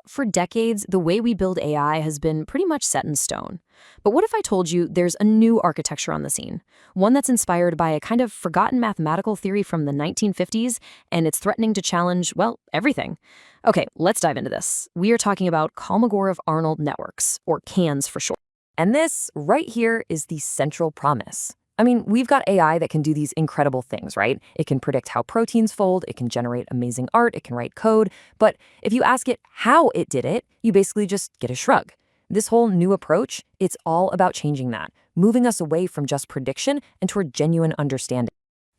For decades, the way we build AI has been pretty much set in stone. But what if I told you there's a new architecture on the scene? One that's inspired by a kind of forgotten mathematical theory from the 1950s, and it's threatening to challenge, well, everything. Okay, let's dive into this. We are talking about Kolmogorov-Arnold Networks, or CANs for short. And this right here is the central promise. I mean, we've got AI that can do these incredible things, right? It can predict how proteins fold, it can generate amazing art, it can write code. But if you ask it how it did it, you basically just get a shrug. This whole new approach, it's all about changing that, moving us away from just prediction and toward genuine understanding.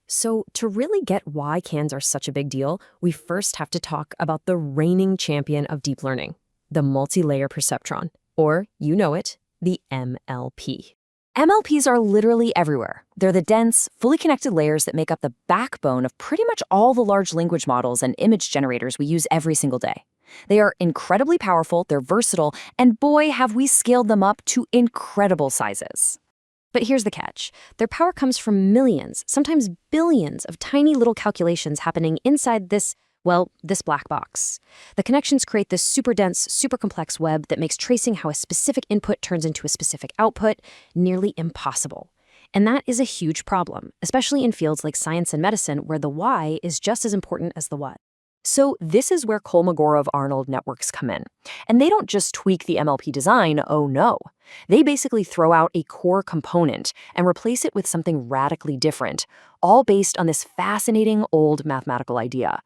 So, to really get why CANs are such a big deal, we first have to talk about the reigning champion of deep learning, the multi-layer perceptron, or, you know it, the MLP. MLPs are literally everywhere. They're the dense, fully connected layers that make up the backbone of pretty much all the large language models and image generators we use every single day. They are incredibly powerful, they're versatile, and boy, have we scaled them up to incredible sizes. But here's the catch. Their power comes from millions, sometimes billions of tiny little calculations happening inside this black box. The connections create this super dense, super complex web that makes tracing how a specific input turns into a specific output nearly impossible. And that is a huge problem, especially in fields like science and medicine, where the why is just as important as the what. So this is where Kolmogorov-Arnold networks come in. And they don't just tweak the MLP design, oh no. They basically throw out a core component and replace it with something radically different, all based on this fascinating old mathematical idea.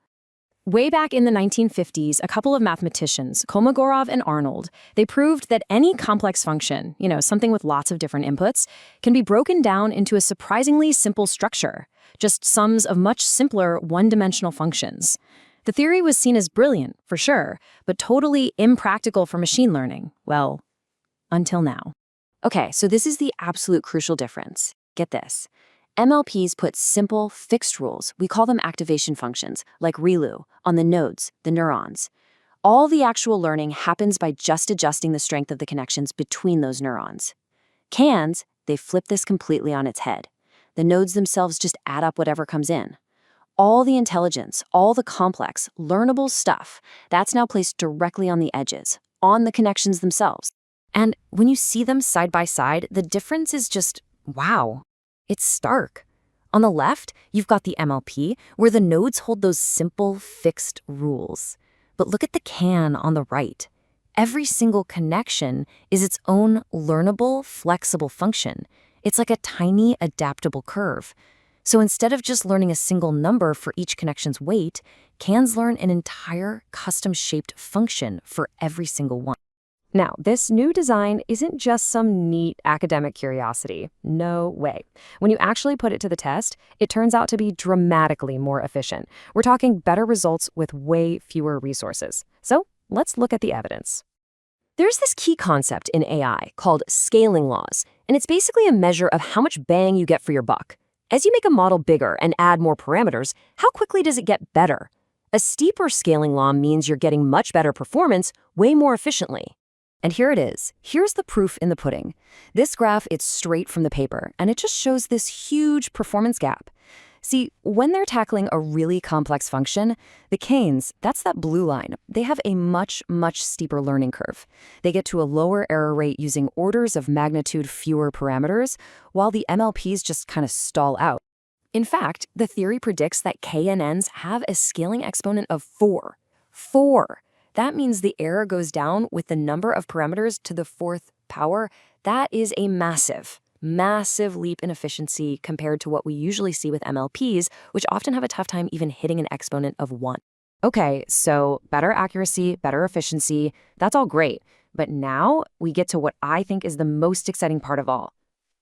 Way back in the 1950s, a couple of mathematicians, Kolmogorov and Arnold, they proved that any complex function, something with lots of different inputs, can be broken down into a surprisingly simple structure, just sums of much simpler one-dimensional functions. The theory was seen as brilliant, for sure, but totally impractical for machine learning. Well, until now. Okay, so this is the absolute crucial difference. Get this. MLPs put simple, fixed rules, we call them activation functions, like ReLU, on the nodes, the neurons. All the actual learning happens by just adjusting the strength of the connections between those neurons. CANs, they flip this completely on its head. The nodes themselves just add up whatever comes in. All the intelligence, all the complex, learnable stuff, that's now placed directly on the edges, on the connections themselves. And when you see them side by side, the difference is just, wow. It's stark. On the left, you've got the MLP, where the nodes hold those simple, fixed rules. But look at the CAN on the right. Every single connection is its own learnable, flexible function. It's like a tiny, adaptable curve. So instead of just learning a single number for each connection's weight, CANs learn an entire custom-shaped function for every single one. Now, this new design isn't just some neat academic curiosity. No way. When you actually put it to the test, it turns out to be dramatically more efficient. We're talking better results with way fewer resources. So let's look at the evidence. There's this key concept in AI called scaling laws, and it's basically a measure of how much bang you get for your buck. As you make a model bigger and add more parameters, how quickly does it get better? A steeper scaling law means you're getting much better performance way more efficiently. And here it is. Here's the proof in the pudding. This graph, it's straight from the paper, and it just shows this huge performance gap. See, when they're tackling a really complex function, the CANs, that's that blue line, they have a much, much steeper learning curve. They get to a lower error rate using orders of magnitude fewer parameters, while the MLPs just kind of stall out. In fact, the theory predicts that KNNs have a scaling exponent of 4. 4! That means the error goes down with the number of parameters to the 4th power. That is a massive leap in efficiency compared to what we usually see with MLPs, which often have a tough time even hitting an exponent of 1. Okay, so better accuracy, better efficiency, that's all great. But now we get to what I think is the most exciting part of all.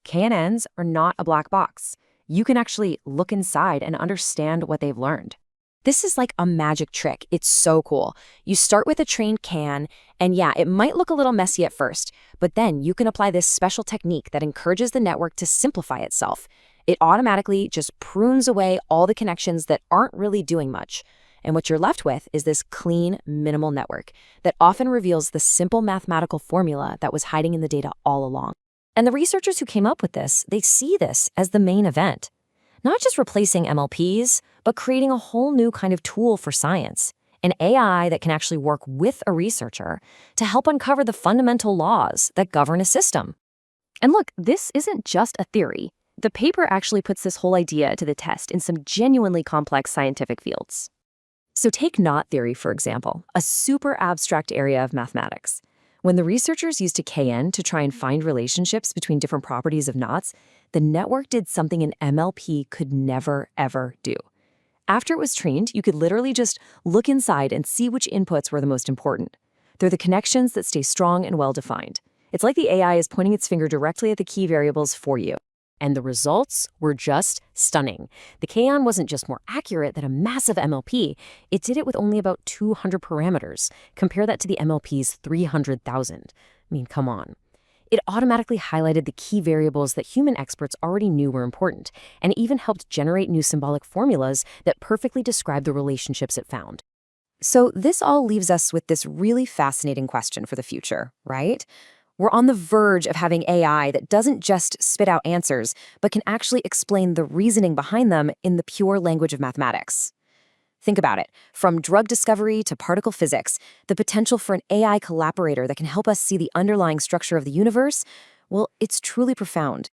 KNNs are not a black box. You can actually look inside and understand what they've learned. This is like a magic trick. It's so cool. You start with a trained CAN, and yeah, it might look a little messy at first, but then you can apply this special technique that encourages the network to simplify itself. It automatically just prunes away all the connections that aren't really doing much. And what you're left with is this clean, minimal network that often reveals the simple mathematical formula that was hiding in the data all along. And the researchers who came up with this, they see this as the main event. Not just replacing MLPs, but creating a whole new kind of tool for science. an AI that can actually work with a researcher to help uncover the fundamental laws that govern a system. And look, this isn't just a theory. The paper actually puts this whole idea to the test in some genuinely complex scientific fields. So take knot theory, for example, a super abstract area of mathematics. When the researchers used a KN to try and find relationships between different properties of knots, the network did something an MLP could never, ever do. After it was trained, you could literally just look inside and see which inputs were the most important. They're the connections that stay strong and well-defined. It's like the AI is pointing its finger directly at the key variables for you. And the results were just stunning. The KN wasn't just more accurate than a massive MLP, it did it with only about 200 parameters. Compare that to the MLP's 300,000. I mean, come on. It automatically highlighted the key variables that human experts already knew were important, and it even helped generate new symbolic formulas that perfectly describe the relationships it found. So this all leaves us with this really fascinating question for the future, right? We're on the verge of having AI that doesn't just spit out answers, but can actually explain the reasoning behind them in the pure language of mathematics. Think about it. From drug discovery to particle physics, the potential for an AI collaborator that can help us see the underlying structure of the universe, well, it's truly profound.